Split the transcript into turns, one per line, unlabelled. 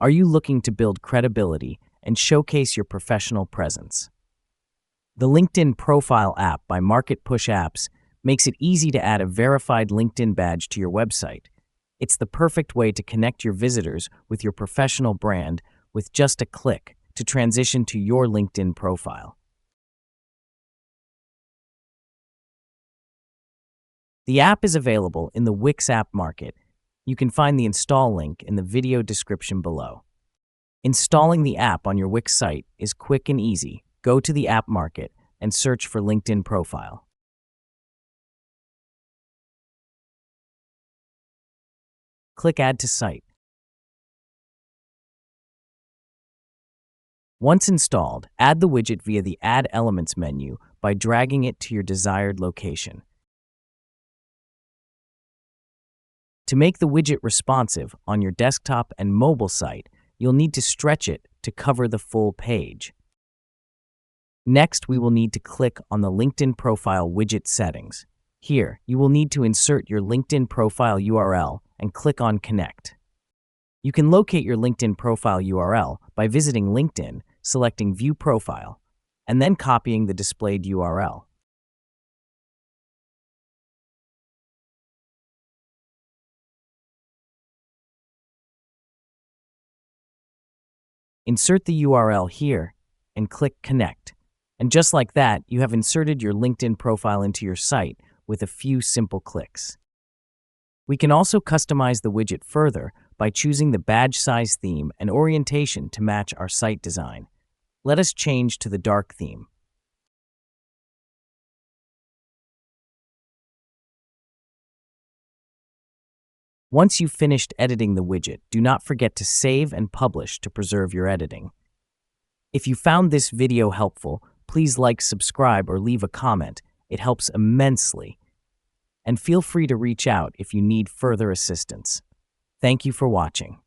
Are you looking to build credibility and showcase your professional presence? The LinkedIn Profile app by Market Push Apps makes it easy to add a verified LinkedIn badge to your website. It's the perfect way to connect your visitors with your professional brand with just a click to transition to your LinkedIn profile. The app is available in the Wix App Market. You can find the install link in the video description below. Installing the app on your Wix site is quick and easy. Go to the App Market and search for LinkedIn Profile. Click Add to Site. Once installed, add the widget via the Add Elements menu by dragging it to your desired location. To make the widget responsive on your desktop and mobile site, you'll need to stretch it to cover the full page. Next, we will need to click on the LinkedIn Profile widget settings. Here, you will need to insert your LinkedIn profile URL and click on Connect. You can locate your LinkedIn profile URL by visiting LinkedIn, selecting View Profile, and then copying the displayed URL. Insert the URL here and click Connect. And just like that, you have inserted your LinkedIn profile into your site with a few simple clicks. We can also customize the widget further by choosing the badge size theme and orientation to match our site design. Let us change to the dark theme. Once you've finished editing the widget, do not forget to save and publish to preserve your editing. If you found this video helpful, please like, subscribe, or leave a comment. It helps immensely. And feel free to reach out if you need further assistance. Thank you for watching.